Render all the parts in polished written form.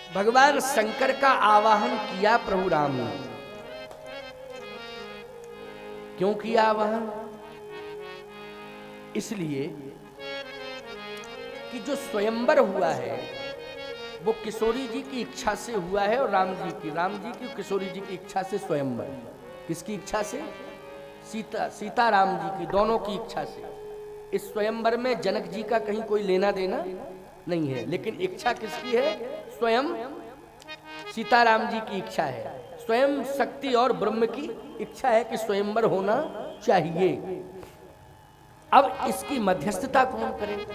भगवान शंकर का आवाहन किया प्रभु राम ने। क्यों किया आवाहन? इसलिए कि जो स्वयंवर हुआ है वो किशोरी जी की इच्छा से हुआ है और राम जी की किशोरी जी की इच्छा से स्वयंवर। किसकी इच्छा से? सीता राम जी की, दोनों की इच्छा से। इस स्वयंवर में जनक जी का कहीं कोई लेना देना नहीं है, लेकिन इच्छा किसकी है? स्वयं सीताराम जी की इच्छा है, स्वयं शक्ति और ब्रह्म की इच्छा है कि स्वयंवर होना चाहिए। अब इसकी मध्यस्थता कौन करे?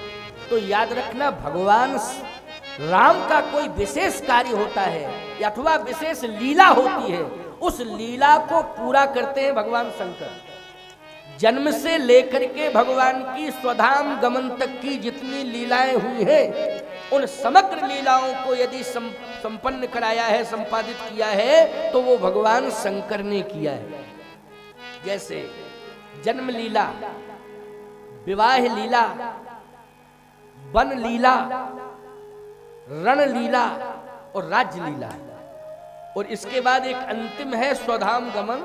तो याद रखना, भगवान राम का कोई विशेष कार्य होता है अथवा विशेष लीला होती है, उस लीला को पूरा करते हैं भगवान शंकर। जन्म से लेकर के भगवान की स्वधाम गमन तक की जितनी लीलाएं हुई हैं, उन समग्र लीलाओं को यदि संपन्न कराया है, संपादित किया है, तो वो भगवान शंकर ने किया है। जैसे जन्म लीला, विवाह लीला, वन लीला, रण लीला और राज्य लीला, और इसके बाद एक अंतिम है स्वधाम गमन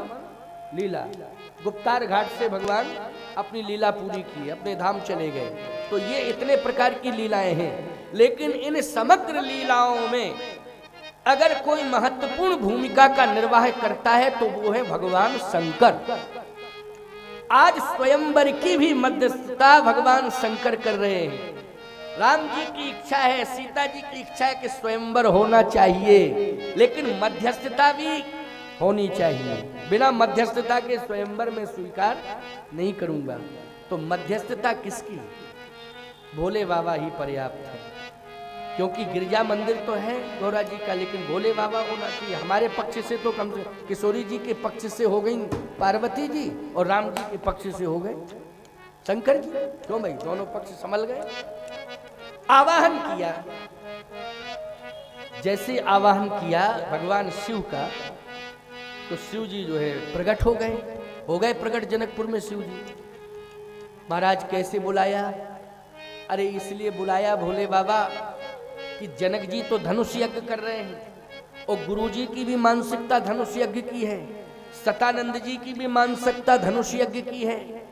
लीला। गुप्तार घाट से भगवान अपनी लीला पूरी की, अपने धाम चले गए। तो ये इतने प्रकार की लीलाएं हैं, लेकिन इन समग्र लीलाओं में अगर कोई महत्वपूर्ण भूमिका का निर्वाह करता है तो वो है भगवान शंकर। आज स्वयंवर की भी मध्यस्थता भगवान शंकर कर रहे हैं। राम जी की इच्छा है, सीता जी की इच्छा है कि स्वयंवर होना चाहिए, लेकिन मध्यस्थता भी होनी चाहिए। बिना मध्यस्थता के स्वयंवर में स्वीकार नहीं करूंगा। तो मध्यस्थता किसकी? भोले बाबा ही पर्याप्त है, क्योंकि गिरजा मंदिर तो है गौरा जी का, लेकिन भोले बाबा होना चाहिए। हमारे पक्ष से तो कम से किशोरी जी के पक्ष से हो गई पार्वती जी, और राम जी के पक्ष से हो गए शंकर जी। क्यों भाई, दोनों पक्ष संभल गए। आवाहन किया, जैसे आवाहन किया भगवान शिव का, तो शिव जी जो है प्रकट हो गए प्रकट जनकपुर में। शिव जी महाराज कैसे बुलाया? अरे इसलिए बुलाया भोले बाबा कि जनक जी तो धनुष यज्ञ कर रहे हैं, और गुरु जी की भी मानसिकता धनुष यज्ञ की है, सतानंद जी की भी मानसिकता धनुष यज्ञ की है,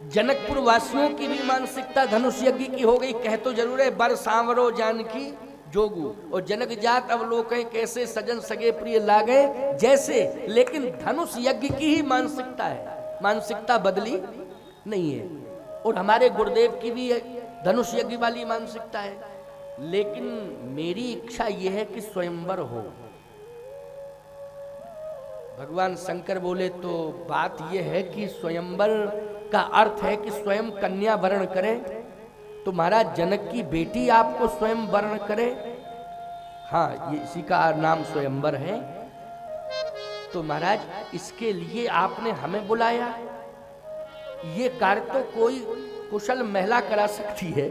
जनकपुर वासियों की भी मानसिकता धनुष यज्ञ की हो गई। कह तो जरूर है, बर सांवरो जानकी जोगू, और जनक जात अवलोकन कैसे सजन सगे प्रिय लागे जैसे। लेकिन धनुष यज्ञ की ही मानसिकता है, मानसिकता बदली नहीं है। और हमारे गुरुदेव की भी धनुष यज्ञ वाली मानसिकता है, लेकिन मेरी इच्छा यह है कि स्वयंवर हो। भगवान शंकर बोले तो बात यह है कि स्वयंवर का अर्थ है कि स्वयं कन्या वर्ण करे, तो महाराज जनक की बेटी आपको स्वयं वर्ण करे। हाँ, ये इसी का नाम स्वयंवर है। तो महाराज इसके लिए आपने हमें बुलाया। ये कार्य तो कोई कुशल महिला करा सकती है।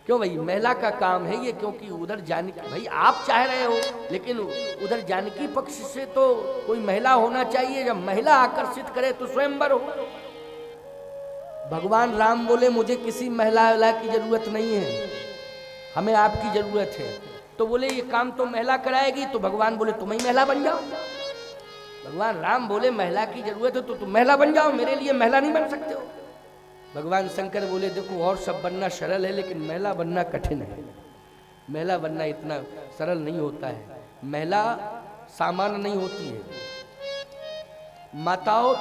क्यों भाई, महिला का काम है ये, क्योंकि उधर जानकी, भाई आप चाह रहे हो, लेकिन उधर जानकी पक्ष से तो कोई महिला होना चाहिए। जब महिला आकर्षित करे तो स्वयंवर हो। भगवान राम बोले मुझे किसी महिला की जरूरत नहीं है, हमें आपकी जरूरत है। तो बोले ये काम तो महिला कराएगी, तो भगवान बोले तुम ही महिला बन जाओ। भगवान राम बोले महिला की जरूरत है तो तुम महिला बन जाओ, मेरे लिए महिला नहीं बन सकते हो। भगवान शंकर बोले देखो और सब बनना सरल है, लेकिन महिला बनना कठिन है। महिला बनना इतना सरल नहीं होता है, महिला सामान्य नहीं होती है। माताओं,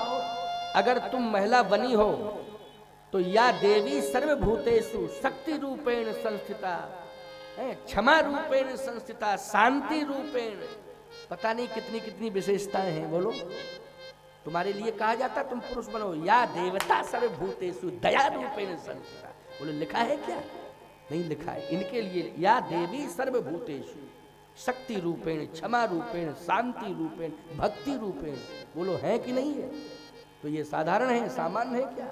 अगर तुम महिला बनी हो तो या देवी सर्वभूतेषु शक्ति रूपेण संस्थिता, क्षमा रूपेण संस्थिता, शांति रूपेण, पता नहीं कितनी कितनी विशेषताएं हैं। बोलो, तुम्हारे लिए कहा जाता तुम पुरुष बनो। या देवता सर्वभूतेषु दया रूपेण संस्थिता। बोलो लिखा है क्या? नहीं लिखा है। इनके लिए या देवी सर्वभूतेषु शक्ति रूपेण, क्षमा रूपेण, शांति रूपेण, भक्ति रूपेण। बोलो है कि नहीं है? तो ये साधारण है, सामान्य है क्या?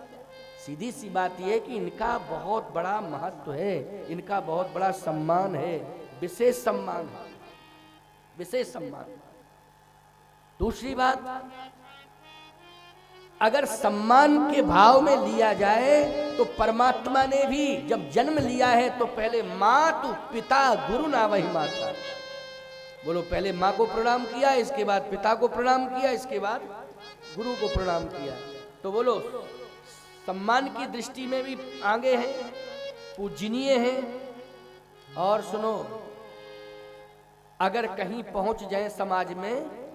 सीधी सी बात यह है कि इनका बहुत बड़ा महत्व है, इनका बहुत बड़ा सम्मान है, विशेष सम्मान है, विशेष सम्मान। दूसरी बात, अगर सम्मान के भाव में लिया जाए तो परमात्मा ने भी जब जन्म लिया है तो पहले मातु पिता गुरु ना वही माता, बोलो, पहले माँ को प्रणाम किया, इसके बाद पिता को प्रणाम किया, इसके बाद गुरु को प्रणाम किया। तो बोलो, सम्मान की दृष्टि में भी आगे हैं, पूजनीय हैं। और सुनो, अगर कहीं पहुंच जाए समाज में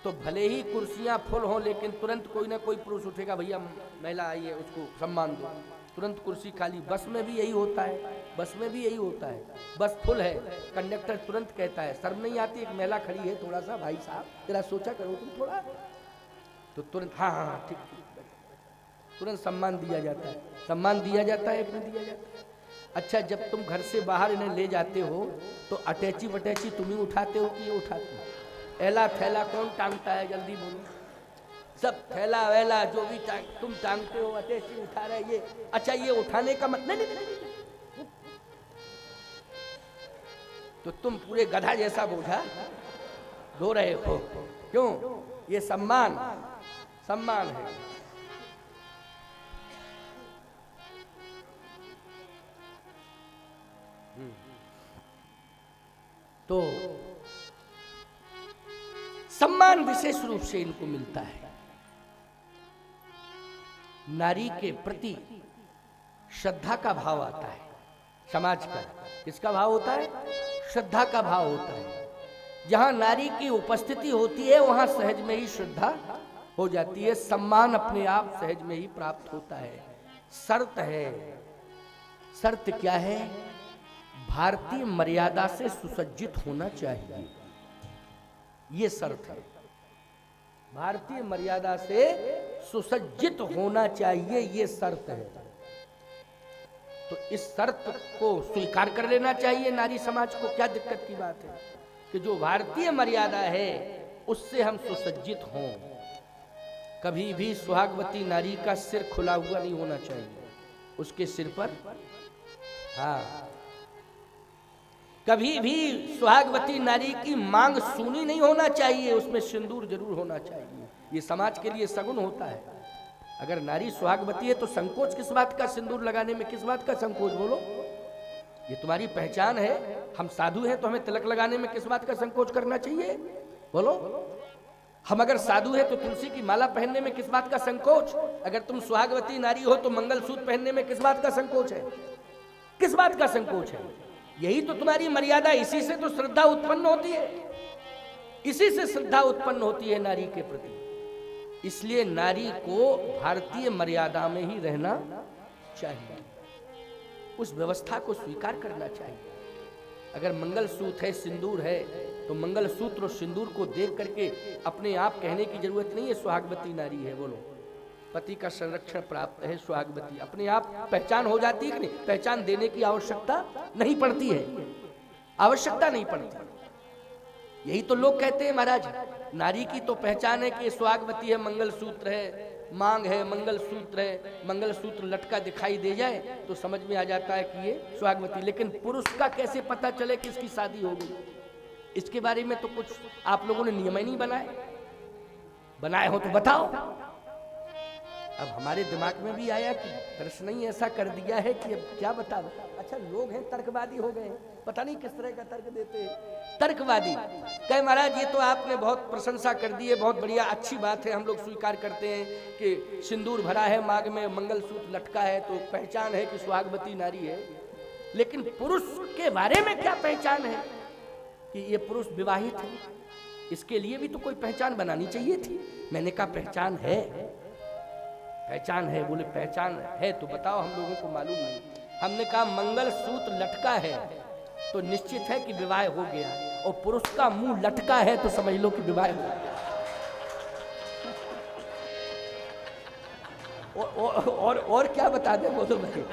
तो भले ही कुर्सियां फुल हों, लेकिन तुरंत कोई ना कोई पुरुष उठेगा, भैया महिला आई है उसको सम्मान दो, तुरंत कुर्सी खाली। बस में भी यही होता है, बस में भी यही होता है। बस फुल है, कंडक्टर तुरंत कहता है, शर्म नहीं आती, एक महिला खड़ी है, थोड़ा सा भाई साहब जरा सोचा करो तुम थोड़ा, तो तुरंत हाँ हाँ ठीक ठीक, तुरंत सम्मान दिया जाता है। सम्मान दिया जाता है कि नहीं दिया जाता है? अच्छा, जब तुम घर से बाहर इन्हें ले जाते हो तो अटैची वटैची तुम ही उठाते हो कि ये उठाते हो? एला थैला कौन टांगता है, जल्दी बोलो। सब थैला वैला जो भी तुम टांगते हो, अटैची उठा रहे ये। अच्छा, ये उठाने का मतलब नहीं, तो तुम पूरे गधा जैसा बोझा ढो रहे हो। क्यों? ये सम्मान, सम्मान है। तो सम्मान विशेष रूप से इनको मिलता है। नारी के प्रति श्रद्धा का भाव आता है समाज का। किसका भाव होता है? श्रद्धा का भाव होता है। जहां नारी की उपस्थिति होती है वहां सहज में ही श्रद्धा हो जाती है, सम्मान अपने आप सहज में ही प्राप्त होता है। शर्त है, शर्त क्या है? भारतीय मर्यादा से सुसज्जित होना चाहिए, ये शर्त है। भारतीय मर्यादा से सुसज्जित होना चाहिए, ये शर्त है। तो इस शर्त को स्वीकार कर लेना चाहिए नारी समाज को। क्या दिक्कत की बात है कि जो भारतीय मर्यादा है उससे हम सुसज्जित हों। कभी भी सुहागवती नारी का सिर खुला हुआ नहीं होना चाहिए, उसके सिर पर हाँ, कभी भी सुहागवती नारी की मांग सूनी नहीं होना चाहिए, उसमें सिंदूर जरूर होना चाहिए। ये समाज के लिए सगुन होता है। अगर नारी सुहागवती है तो संकोच किस बात का? सिंदूर लगाने में किस बात का संकोच? बोलो, ये तुम्हारी पहचान है। हम साधु हैं तो हमें तिलक लगाने में किस बात का संकोच करना चाहिए? बोलो, हम अगर साधु हैं तो तुलसी की माला पहनने में किस बात का संकोच? अगर तुम सुहागवती नारी हो तो मंगलसूत्र पहनने में किस बात का संकोच है? किस बात का संकोच है? यही तो तुम्हारी मर्यादा, इसी से तो श्रद्धा उत्पन्न होती है, इसी से श्रद्धा उत्पन्न होती है नारी के प्रति। इसलिए नारी को भारतीय मर्यादा में ही रहना चाहिए, उस व्यवस्था को स्वीकार करना चाहिए। अगर मंगलसूत्र है, सिंदूर है, तो मंगलसूत्र और सिंदूर को देख करके अपने आप कहने की जरूरत नहीं है सुहागवती नारी है। बोलो, पति का संरक्षण प्राप्त है सुहागवती, अपने आप पहचान हो जाती है कि नहीं? पहचान देने की आवश्यकता नहीं पड़ती है, आवश्यकता नहीं पड़ती। यही तो लोग कहते हैं महाराज, नारी की तो पहचान है कि सुहागवती है, मंगलसूत्र है, मांग है, मंगलसूत्र है, मंगलसूत्र लटका दिखाई दे जाए तो समझ में आ जाता है कि ये सुहागवती। लेकिन पुरुष का कैसे पता चले कि इसकी शादी हो गई? इसके बारे में तो कुछ आप लोगों ने नियम ही नहीं बनाए। बनाए हो तो बताओ। अब हमारे दिमाग में भी आया कि प्रश्न ही ऐसा कर दिया है कि अब क्या बताओ। अच्छा, लोग हैं तर्कवादी हो गए, पता नहीं किस तरह का तर्क देते हैं। तर्कवादी कहे महाराज ये तो आपने बहुत प्रशंसा कर दी है, बहुत बढ़िया, अच्छी बात है, हम लोग स्वीकार करते हैं कि सिंदूर भरा है, मांग में मंगलसूत्र लटका है, तो पहचान है कि सुहागवती नारी है। लेकिन पुरुष के बारे में क्या पहचान है कि ये पुरुष विवाहित है? इसके लिए भी तो कोई पहचान बनानी चाहिए थी। मैंने कहा पहचान है, पहचान है। बोले पहचान है तो बताओ, हम लोगों को मालूम नहीं। हमने कहा मंगलसूत्र लटका है तो निश्चित है कि विवाह हो गया, और पुरुष का मुंह लटका है तो समझ लो कि विवाह हो गया। और क्या बता दे बोलो भाई,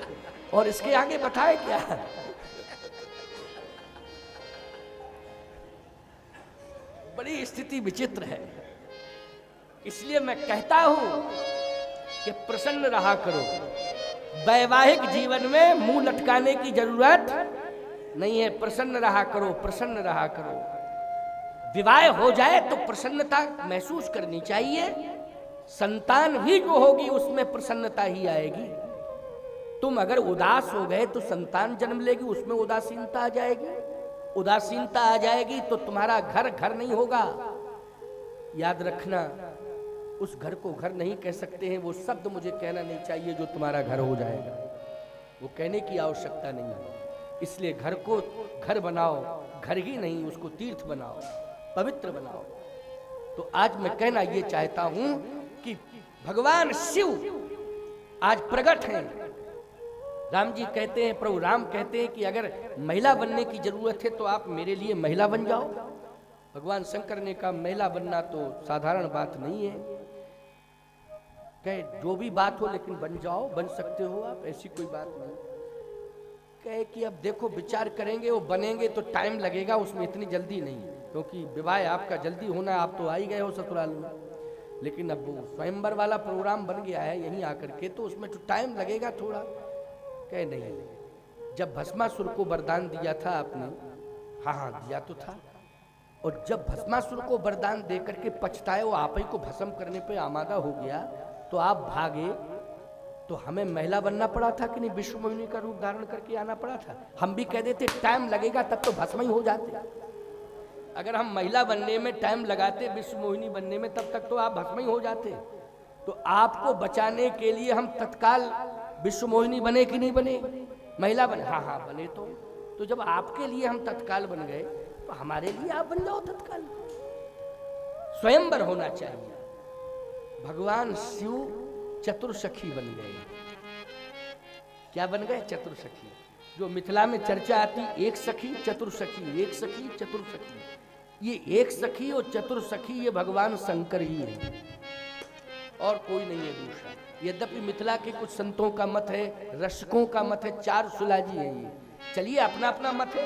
और इसके आगे बताए क्या? बड़ी स्थिति विचित्र है। इसलिए मैं कहता हूं कि प्रसन्न रहा करो। वैवाहिक जीवन में मुंह लटकाने की जरूरत नहीं है, प्रसन्न रहा करो, प्रसन्न रहा करो। विवाह हो जाए तो प्रसन्नता महसूस करनी चाहिए। संतान भी जो होगी उसमें प्रसन्नता ही आएगी। तुम अगर उदास हो गए तो संतान जन्म लेगी, उसमें उदासीनता आ जाएगी, उदासीनता आ जाएगी तो तुम्हारा घर घर नहीं होगा। याद रखना, उस घर को घर नहीं कह सकते हैं, वो शब्द मुझे कहना नहीं चाहिए जो तुम्हारा घर हो जाएगा, वो कहने की आवश्यकता नहीं है। इसलिए घर को घर बनाओ, घर ही नहीं उसको तीर्थ बनाओ, पवित्र बनाओ। तो आज मैं कहना ये चाहता हूं कि भगवान शिव आज प्रकट हैं। राम जी कहते हैं, प्रभु राम कहते हैं कि अगर महिला बनने की जरूरत है तो आप मेरे लिए महिला बन जाओ। भगवान शंकर ने कहा महिला बनना तो साधारण बात नहीं है, कहे जो भी बात हो लेकिन बन जाओ, बन सकते हो आप, ऐसी कोई बात नहीं। कहे कि अब देखो विचार करेंगे, वो बनेंगे तो टाइम लगेगा, उसमें इतनी जल्दी नहीं, क्योंकि विवाह आपका जल्दी होना है, आप तो आ ही गए हो ससुराल में, लेकिन अब वो स्वयंवर वाला प्रोग्राम बन गया है यहीं आकर के, तो उसमें तो टाइम लगेगा थोड़ा। कहे नहीं, जब भस्मासुर को वरदान दिया था आपने, हाँ हाँ दिया तो था, और जब भस्मासुर को वरदान देकर के पछताए, वो आप ही को भस्म करने पे आमादा हो गया, तो आप भागे, तो हमें महिला बनना पड़ा था कि नहीं, विश्व मोहिनी का रूप धारण करके आना पड़ा था। हम भी कह देते टाइम लगेगा, तब तो भस्म ही हो जाते। अगर हम महिला बनने में टाइम लगाते, विश्व मोहिनी बनने में, तब तक तो आप भस्म ही हो जाते। तो आपको बचाने के लिए हम तत्काल विश्व मोहिनी बने कि नहीं बने, महिला बने, हाँ हाँ बने। तो जब आपके लिए हम तत्काल बन गए तो हमारे लिए आप बन जाओ तत्काल। स्वयंवर होना चाहिए। भगवान शिव चतुर्सखी बन गए। क्या बन गए? चतुर्सखी। जो मिथिला में चर्चा आती, एक सखी चतुर्सखी, एक सखी चतुर्सखी, ये एक सखी और चतुर्सखी ये भगवान शंकर ही है, और कोई नहीं है दूसरा। यद्यपि मिथिला के कुछ संतों का मत है, रसिकों का मत है, चार सुलाजी है ये। चलिए अपना अपना मत है,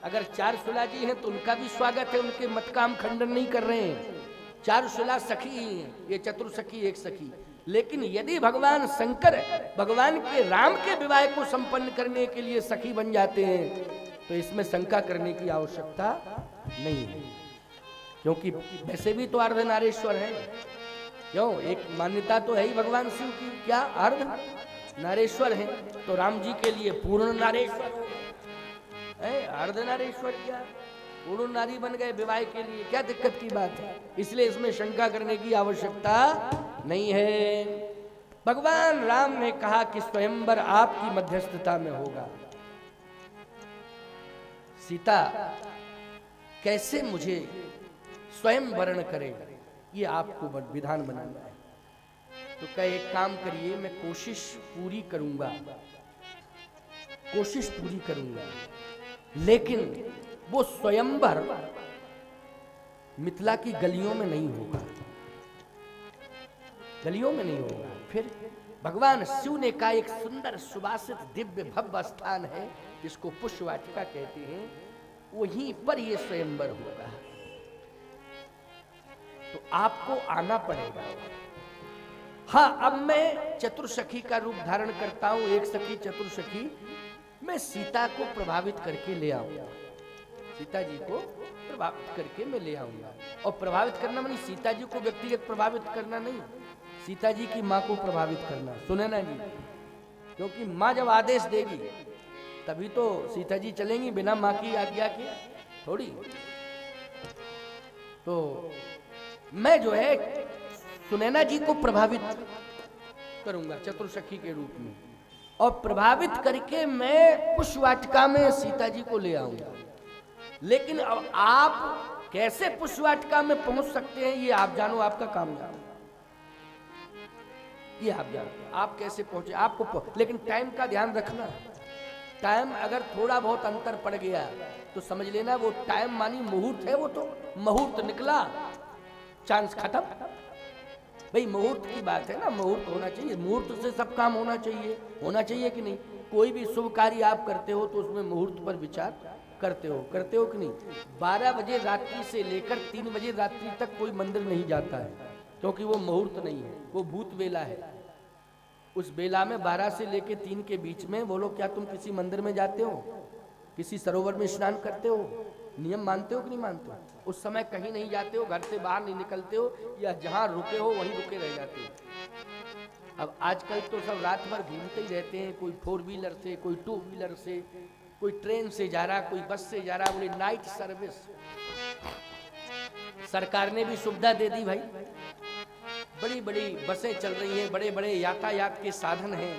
अगर चार सुलाजी हैं तो उनका भी स्वागत है, उनके मत का हम खंडन नहीं कर रहे हैं। चार सुला सखी ही हैं, ये चतुर्सखी एक सखी। लेकिन यदि भगवान शंकर भगवान के राम के विवाह को संपन्न करने के लिए सखी बन जाते हैं तो इसमें शंका करने की आवश्यकता नहीं है, क्योंकि वैसे भी तो अर्धनारीश्वर है। क्यों? एक मान्यता तो है ही भगवान शिव की, क्या अर्ध नारेश्वर है, तो राम जी के लिए पूर्ण नारेश्वर है, अर्ध नारेश्वर क्या, पूर्ण नारी बन गए विवाह के लिए, क्या दिक्कत की बात है? इसलिए इसमें शंका करने की आवश्यकता नहीं है। भगवान राम ने कहा कि स्वयंवर आपकी मध्यस्थता में होगा। सीता कैसे मुझे स्वयं वर्ण करे, ये आपको विधान बनाना है। तो कहे एक काम करिए, मैं कोशिश पूरी करूंगा, कोशिश पूरी करूंगा, लेकिन वो स्वयंवर मिथिला की गलियों में नहीं होगा, गलियों में नहीं होगा। फिर भगवान शिव ने कहा एक सुंदर सुवासित दिव्य भव्य स्थान है जिसको पुष्पवाटिका कहते हैं, वहीं पर ये स्वयंवर होगा। तो आपको आना पड़ेगा। हाँ, अब मैं चतुर्सखी का रूप धारण करता हूं, एक सखी चतुर्सखी, मैं सीता को प्रभावित करके ले आऊंगा, सीता जी को प्रभावित करके मैं ले आऊंगा। और प्रभावित करना मानी सीता जी को व्यक्तिगत प्रभावित करना नहीं, सीता जी की माँ को प्रभावित करना। सुने ना जी, क्योंकि माँ जब आदेश देगी तभी तो सीता जी चलेंगी, बिना माँ की आज्ञा के थोड़ी। तो मैं जो है सुनैना जी को प्रभावित करूंगा चतुर्सखी के रूप में, और प्रभावित करके मैं पुष्पवाटिका में सीता जी को ले आऊंगा। लेकिन अब आप कैसे पुष्पवाटिका में पहुंच सकते हैं ये आप जानो, आपका काम जानो, ये आप जानो आप कैसे पहुंचे, आपको। लेकिन टाइम का ध्यान रखना, टाइम अगर थोड़ा बहुत अंतर पड़ गया तो समझ लेना वो टाइम मानी मुहूर्त है, वो तो मुहूर्त निकला, चांस खत्म। भाई मुहूर्त की बात है ना, मुहूर्त होना चाहिए, मुहूर्त से सब काम होना चाहिए कि नहीं? कोई भी शुभ कार्य आप करते हो तो उसमें मुहूर्त पर विचार करते हो कि नहीं? 12 बजे रात्रि से लेकर 3 बजे रात्रि तक कोई मंदिर नहीं जाता है, क्योंकि वो मुहूर्त नहीं है, वो भूत बेला है। उस बेला में 12 से लेकर 3 के बीच में बोलो, क्या तुम किसी मंदिर में जाते हो, किसी सरोवर में स्नान करते हो, नियम मानते हो कि नहीं मानते हो? उस समय कहीं नहीं जाते हो, घर से बाहर नहीं निकलते हो, या जहां रुके हो वहीं रुके रह जाते हो। अब आजकल तो सब रात भर घूमते ही रहते हैं, कोई 4 व्हीलर से, कोई 2 व्हीलर से, कोई ट्रेन से जा रहा, कोई बस से जा रहा, बोले नाइट सर्विस। सरकार ने भी सुविधा दे दी भाई, बड़ी बड़ी बसें चल रही हैं, बड़े बड़े यातायात के साधन हैं,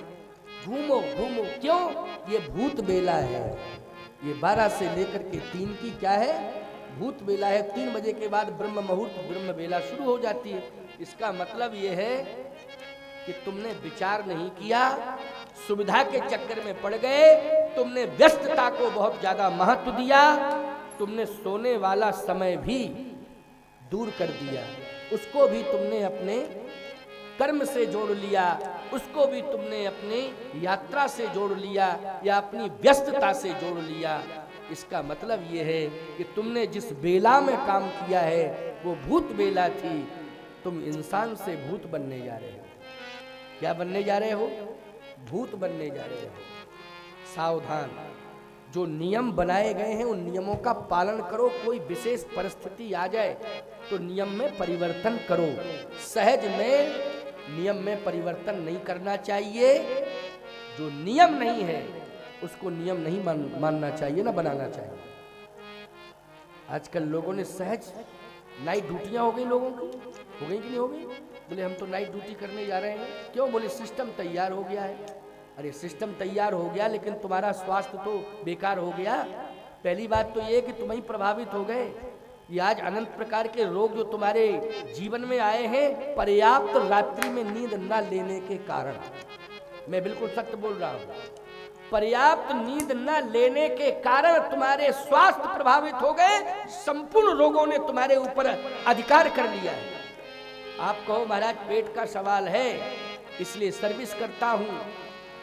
घूमो घूमो। क्यों? ये भूत बेला है। ये 12 से लेकर के 3 की क्या है? भूत बेला है। 3 बजे के बाद ब्रह्म मुहूर्त, ब्रह्म बेला शुरू हो जाती है। इसका मतलब ये है कि तुमने विचार नहीं किया, सुविधा के चक्कर में पड़ गए, तुमने व्यस्तता को बहुत ज्यादा महत्व दिया, तुमने सोने वाला समय भी दूर कर दिया, उसको भी तुमने अपने कर्म से जोड़ लिया, उसको भी तुमने अपनी यात्रा से जोड़ लिया या अपनी व्यस्तता से जोड़ लिया। इसका मतलब ये है कि तुमने जिस बेला में काम किया है वो भूत बेला थी। तुम इंसान से भूत बनने जा रहे हो। क्या बनने जा रहे हो? भूत बनने जा रहे हो। सावधान, जो नियम बनाए गए हैं उन नियमों का पालन करो। कोई विशेष परिस्थिति आ जाए तो नियम में परिवर्तन करो। सहज में नियम में परिवर्तन नहीं करना चाहिए। जो नियम नहीं है उसको नियम नहीं मानना चाहिए, ना बनाना चाहिए। आजकल लोगों ने सहज नाइट ड्यूटियां हो गई, लोगों की हो गई कि नहीं हो गई? बोले हम तो नाइट ड्यूटी करने जा रहे हैं। क्यों? बोले सिस्टम तैयार हो गया है। अरे सिस्टम तैयार हो गया लेकिन तुम्हारा स्वास्थ्य तो बेकार हो गया। पहली बात तो ये कि तुम ही प्रभावित हो गए। ये आज अनंत प्रकार के रोग जो तुम्हारे जीवन में आए हैं, पर्याप्त रात्रि में नींद न लेने के कारण। मैं बिल्कुल सत्य बोल रहा हूं। पर्याप्त नींद न लेने के कारण तुम्हारे स्वास्थ्य प्रभावित हो गए। संपूर्ण रोगों ने तुम्हारे ऊपर अधिकार कर लिया है। आप कहो महाराज पेट का सवाल है इसलिए सर्विस करता हूं,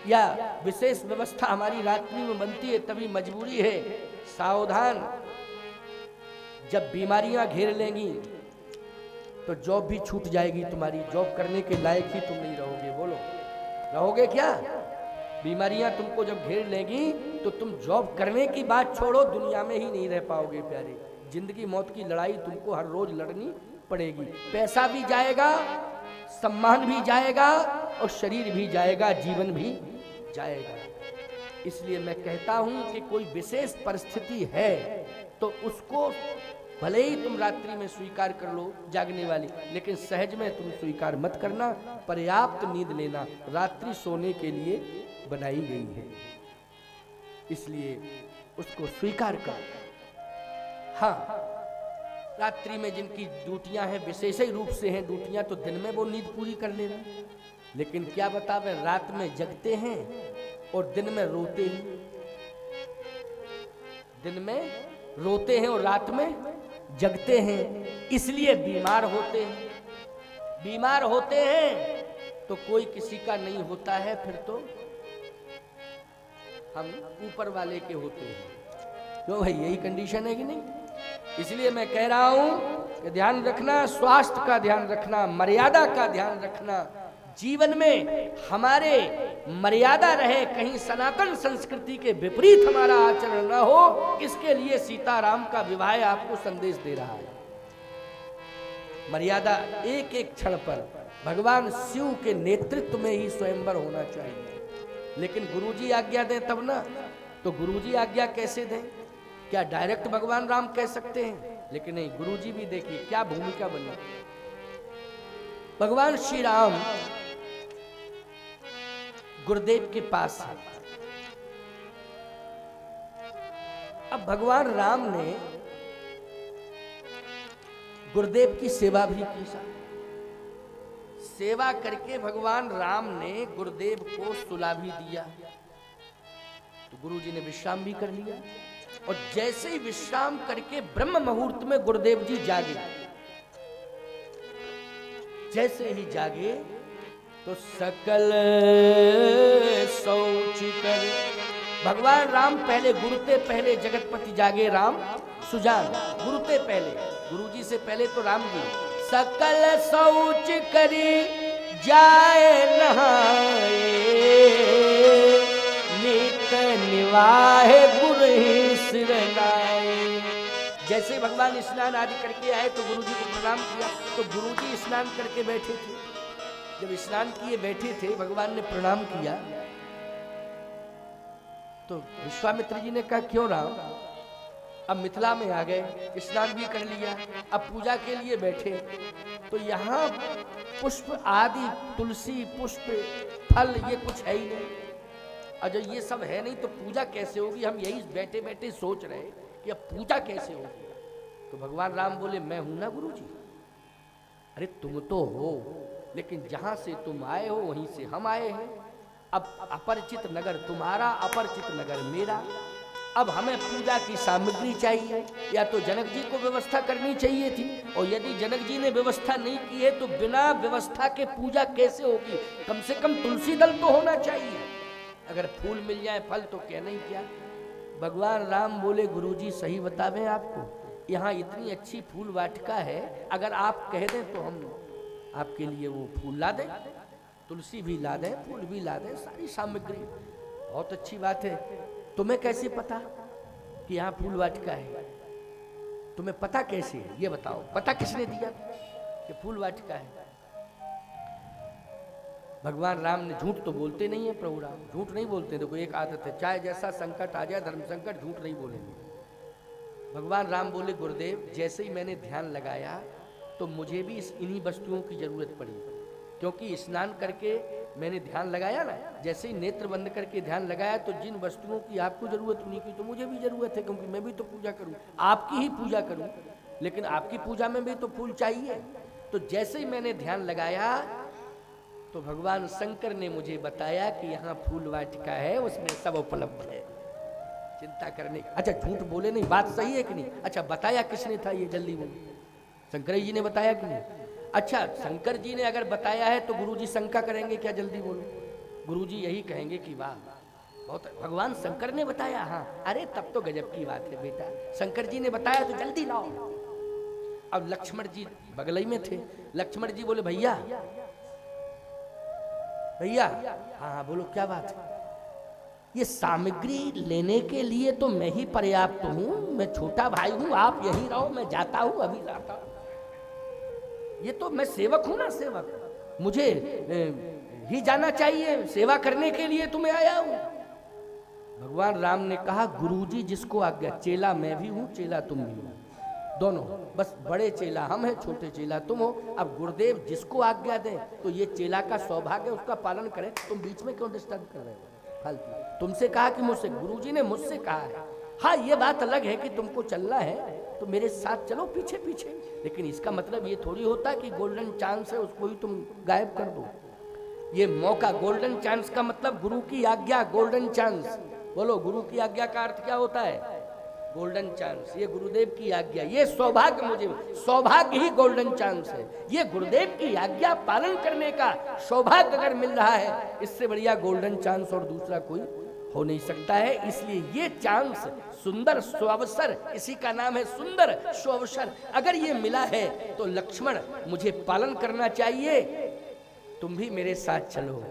या विशेष व्यवस्था हमारी रात्रि में बनती है तभी मजबूरी है। सावधान, जब बीमारियां घेर लेंगी तो जॉब भी छूट जाएगी तुम्हारी। जॉब करने के लायक ही तुम नहीं रहोगे। बोलो, रहोगे क्या? बीमारियां तुमको जब घेर लेंगी तो तुम जॉब करने की बात छोड़ो, दुनिया में ही नहीं रह पाओगे प्यारे। जिंदगी मौत की लड़ाई तुमको हर रोज लड़नी पड़ेगी। पैसा भी जाएगा, सम्मान भी जाएगा और शरीर भी जाएगा, जीवन भी जाएगा। इसलिए मैं कहता हूं कि कोई विशेष परिस्थिति है तो उसको भले ही तुम रात्रि में स्वीकार कर लो जागने वाली, लेकिन सहज में तुम स्वीकार मत करना। पर्याप्त नींद लेना रात्रि सोने के लिए बनाई गई है, इसलिए उसको स्वीकार कर। हाँ, रात्रि में जिनकी ड्यूटियां हैं विशेष रूप से हैं ड्यूटियां, तो दिन में वो नींद पूरी कर लेना। लेकिन क्या बतावे, रात में जगते हैं और दिन में रोते हैं। दिन में रोते हैं और रात में जगते हैं, इसलिए बीमार होते हैं। बीमार होते हैं तो कोई किसी का नहीं होता है, फिर तो हम ऊपर वाले के होते हैं। क्यों भाई, यही कंडीशन है कि नहीं? इसलिए मैं कह रहा हूं कि ध्यान रखना, स्वास्थ्य का ध्यान रखना, मर्यादा का ध्यान रखना। जीवन में हमारे मर्यादा रहे, कहीं सनातन संस्कृति के विपरीत हमारा आचरण न हो, इसके लिए सीताराम का विवाह आपको संदेश दे रहा है। मर्यादा एक एक क्षण पर भगवान शिव के नेतृत्व में ही स्वयंवर होना चाहिए। लेकिन गुरुजी आज्ञा दें तब ना, तो गुरुजी आज्ञा कैसे दें? क्या डायरेक्ट भगवान राम कह सकते हैं? लेकिन नहीं, गुरुजी भी देखिए क्या भूमिका बनी। भगवान श्री राम गुरुदेव के पास है। अब भगवान राम ने गुरुदेव की सेवा भी की। सेवा करके भगवान राम ने गुरुदेव को सुला भी दिया, तो गुरुजी ने विश्राम भी कर लिया। और जैसे ही विश्राम करके ब्रह्म मुहूर्त में गुरुदेव जी जागे, जैसे ही जागे तो सकल सोच कर भगवान राम पहले, गुरुते पहले जगतपति जागे राम सुजान। गुरुते पहले, गुरुजी से पहले तो राम जी। सकल सोच करी जाए नहाए, नित निवाहे गुरु सिर लाए। जैसे भगवान स्नान आदि करके आए तो गुरुजी को प्रणाम किया, तो गुरुजी स्नान करके बैठे थे। जब स्नान किए बैठे थे, भगवान ने प्रणाम किया तो विश्वामित्र जी ने कहा क्यों राम, अब मिथिला में आ गए, स्नान भी कर लिया, अब पूजा के लिए बैठे, तो यहाँ पुष्प आदि तुलसी पुष्प फल ये कुछ है ही नहीं, और जब ये सब है नहीं तो पूजा कैसे होगी। हम यही बैठे बैठे सोच रहे कि अब पूजा कैसे होगी। तो भगवान राम बोले मैं हूं ना गुरु जी। अरे तुम तो हो, लेकिन जहां से तुम आए हो वहीं से हम आए हैं। अब अपरिचित नगर तुम्हारा, अपरिचित नगर मेरा। अब हमें पूजा की सामग्री चाहिए, या तो जनक जी को व्यवस्था करनी चाहिए थी, और यदि जनक जी ने व्यवस्था नहीं की है तो बिना व्यवस्था के पूजा कैसे होगी। कम से कम तुलसी दल तो होना चाहिए, अगर फूल मिल जाए फल तो क्या नहीं क्या। भगवान राम बोले गुरुजी सही बतावें आपको, यहाँ इतनी अच्छी फूल वाटिका है, अगर आप कह दें तो हम आपके लिए वो फूल ला दें, तुलसी भी ला दें, फूल भी ला दें, सारी सामग्री। बहुत अच्छी बात है। तुम्हें कैसे पता कि यहाँ फूल वाटिका है? तुम्हें पता कैसे है ये बताओ, पता किसने दिया कि फूल वाटिका है? भगवान राम ने, झूठ तो बोलते नहीं है प्रभु राम, झूठ नहीं बोलते। देखो एक आदत है, चाहे जैसा संकट आ जाए, धर्म संकट, झूठ नहीं बोलेंगे। भगवान राम बोले गुरुदेव जैसे ही मैंने ध्यान लगाया तो मुझे भी इन्हीं वस्तुओं की जरूरत पड़ी, क्योंकि स्नान करके मैंने ध्यान लगाया ना, जैसे ही नेत्र बंद करके ध्यान लगाया तो जिन वस्तुओं की आपको जरूरत नहीं की तो मुझे भी जरूरत है, क्योंकि मैं भी तो पूजा करूं, आपकी ही पूजा करूं, लेकिन आपकी पूजा में भी तो फूल चाहिए। तो जैसे ही मैंने ध्यान लगाया तो भगवान शंकर ने मुझे बताया कि यहाँ फूल वाटिका है, उसमें सब उपलब्ध है, चिंता करने। अच्छा झूठ बोले नहीं, बात सही है कि नहीं? अच्छा बताया किसने था ये जल्दी बोलो, शंकर जी ने बताया कि नहीं? अच्छा शंकर जी ने अगर बताया है तो गुरुजी शंका करेंगे क्या? जल्दी बोलो। गुरुजी यही कहेंगे कि वाह बहुत, भगवान शंकर ने बताया, हाँ अरे तब तो गजब की बात है बेटा, शंकर जी ने बताया तो जल्दी लाओ। अब लक्ष्मण जी बगल ही में थे, लक्ष्मण जी बोले भैया भैया, हाँ बोलो क्या बात है? ये सामग्री लेने के लिए तो मैं ही पर्याप्त हूँ, मैं छोटा भाई हूँ, आप यहीं रहो, मैं जाता हूँ, अभी जाता हूँ। ये तो मैं सेवक हूँ ना, सेवक, मुझे ही जाना चाहिए, सेवा करने के लिए तुम्हें आया हूँ। भगवान राम ने कहा गुरुजी जिसको आज्ञा, चेला मैं भी हूँ, चेला तुम भी हो, दोनों, बस बड़े चेला हम हैं, छोटे चेला तुम हो। अब गुरुदेव जिसको आज्ञा दें तो ये चेला का सौभाग्य, उसका पालन करें, तुम बीच में क्यों डिस्टर्ब कर रहे हो फालतू? तुमसे कहा कि मुझसे, गुरुजी ने मुझसे कहा है। हाँ ये बात अलग है कि तुमको चलना है तो मेरे साथ चलो पीछे पीछे, लेकिन इसका मतलब ये थोड़ी होता कि गोल्डन चांस है उसको ही तुम गायब कर दो। ये मौका, गोल्डन चांस का मतलब गुरु की आज्ञा, गोल्डन चांस। बोलो गुरु की आज्ञा का अर्थ क्या होता है? Golden chance. ये गुरुदेव की आज्ञा, ये सौभाग्य, मुझे सौभाग्य ही गोल्डन चांस है। ये गुरुदेव की आज्ञा पालन करने का सौभाग्य अगर मिल रहा है, इससे बढ़िया गोल्डन चांस और दूसरा कोई हो नहीं सकता है। इसलिए ये चांस, सुंदर सुअवसर, इसी का नाम है सुंदर सुअवसर, अगर ये मिला है तो लक्ष्मण मुझे पालन करना चाहिए, तुम भी मेरे साथ चलो।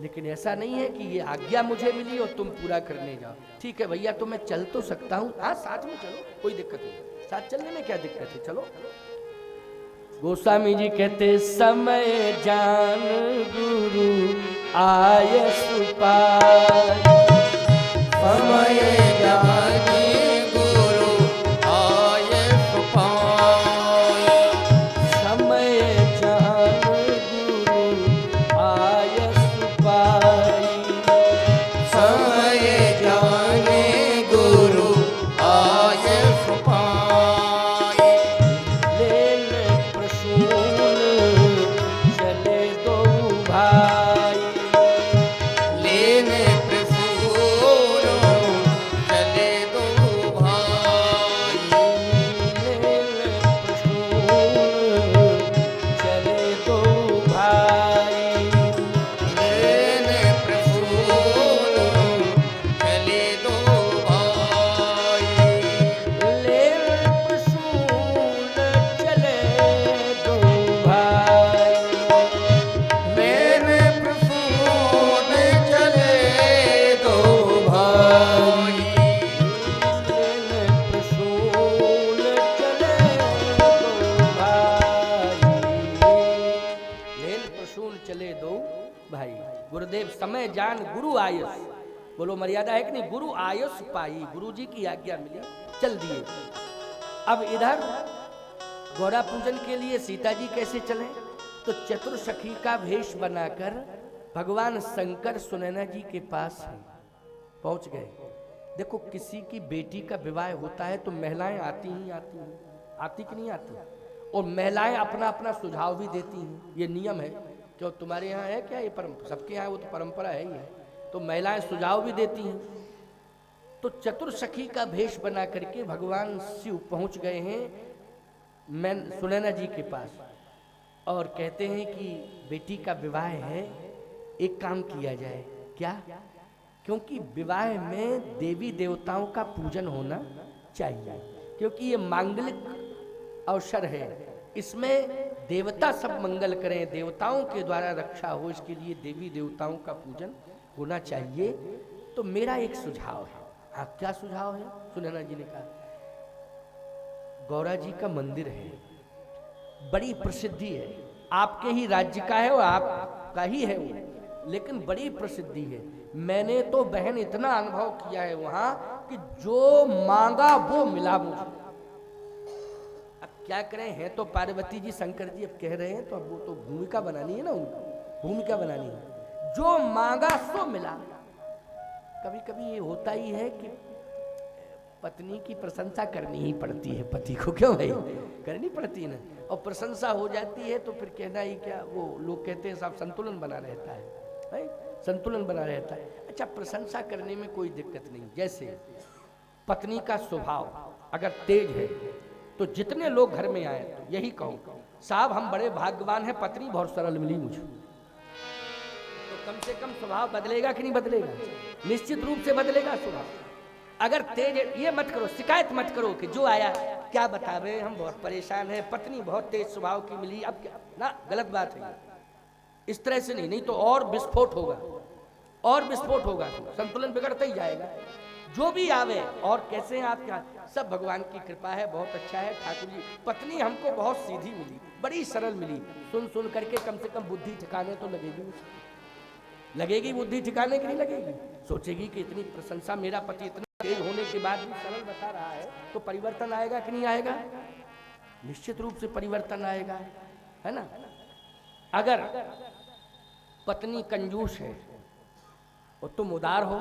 लेकिन ऐसा नहीं है कि ये आज्ञा मुझे मिली और तुम पूरा करने जाओ। ठीक है भैया तो मैं चल तो सकता हूँ, हाँ साथ में चलो, कोई दिक्कत नहीं, साथ चलने में क्या दिक्कत है, चलो। गोस्वामी जी कहते समय जान गुरु आय सुपार, समय जाने गुरु आय सुपार, समय जान गुरु आय सुपारी, समय जाने गुरु आय सुपार, लेल प्रसून चले दो भाई, लेने प्रसून चले दो भाई, लेल प्रसून चले दो भाई, लेने प्रसून चले दो भाई, लेल प्रसून चले दो भाई, लेने प्रसून चले दो भाई, लेल प्रसून चले दो भाई, लेल प्रसून चले दो भाई। गुरुदेव समय जान गुरु आयस, बोलो मर्यादा है कि नहीं? गुरु आयुष पाई, गुरु जी की आज्ञा मिली, चल दिए। अब इधर गौरा पूजन के लिए सीता जी कैसे चले? तो चतुर सखी का वेश बनाकर भगवान शंकर सुनैना जी के पास पहुंच गए। देखो, किसी की बेटी का विवाह होता है तो महिलाएं आती ही आती हैं, आती कि नहीं आती? और महिलाएं अपना अपना सुझाव भी देती हैं, ये नियम है। क्यों तुम्हारे यहाँ है क्या? ये परंपरा सबके यहाँ, वो तो परंपरा है ही है। तो महिलाएं सुझाव भी देती हैं। तो चतुर सखी का भेष बना करके भगवान शिव पहुंच गए हैं मैं सुनैना जी के पास, और कहते हैं कि बेटी का विवाह है, एक काम किया जाए। क्या? क्योंकि विवाह में देवी देवताओं का पूजन होना चाहिए, क्योंकि ये मांगलिक अवसर है, इसमें देवता सब मंगल करें, देवताओं के द्वारा रक्षा हो, इसके लिए देवी देवताओं का पूजन होना चाहिए। तो मेरा एक सुझाव है। हाँ, क्या सुझाव है? सुनैना जी ने कहा, गौरा जी का मंदिर है, बड़ी प्रसिद्धि है, आपके ही राज्य का है और आपका ही है वो, लेकिन बड़ी प्रसिद्धि है। मैंने तो बहन इतना अनुभव किया है वहां कि जो मांगा वो मिला मुझे। अब क्या करें, हैं तो पार्वती जी, शंकर जी अब कह रहे हैं, तो अब वो तो भूमिका बनानी है ना, उनको भूमिका बनानी है। जो मांगा सो मिला। कभी कभी ये होता ही है कि पत्नी की प्रशंसा करनी ही पड़ती है पति को, क्यों भाई? करनी पड़ती है ना, और प्रशंसा हो जाती है तो फिर कहना ही क्या। वो लोग कहते हैं साहब संतुलन बना रहता है, संतुलन बना रहता है। अच्छा, प्रशंसा करने में कोई दिक्कत नहीं। जैसे पत्नी का स्वभाव अगर तेज है तो जितने लोग घर में आए तो यही कहो, साहब हम बड़े भाग्यवान हैं, पत्नी बहुत सरल मिली मुझे। तो कम से कम स्वभाव बदलेगा कि नहीं बदलेगा? निश्चित रूप से बदलेगा स्वभाव। अगर तेज, ये मत करो, शिकायत मत करो कि जो आया क्या बतावे, हम बहुत परेशान हैं, पत्नी बहुत तेज स्वभाव की मिली, अब क्या ना, गलत बात है। इस तरह से नहीं, नहीं तो और विस्फोट होगा, और विस्फोट होगा, संतुलन बिगड़ता ही जाएगा। जो भी आवे, और कैसे हैं आप, क्या सब भगवान की कृपा है, बहुत अच्छा है ठाकुर जी, पत्नी हमको बहुत सीधी मिली, बड़ी सरल मिली। सुन सुन करके कम से कम बुद्धि ठिकाने तो लगेगी, लगेगी बुद्धि ठिकाने की नहीं लगेगी? सोचेगी कि इतनी प्रशंसा, मेरा पति इतना तेज होने के बाद भी सरल बता रहा है, तो परिवर्तन आएगा कि नहीं आएगा? निश्चित रूप से परिवर्तन आएगा, है ना। अगर पत्नी कंजूस है और तुम उदार हो,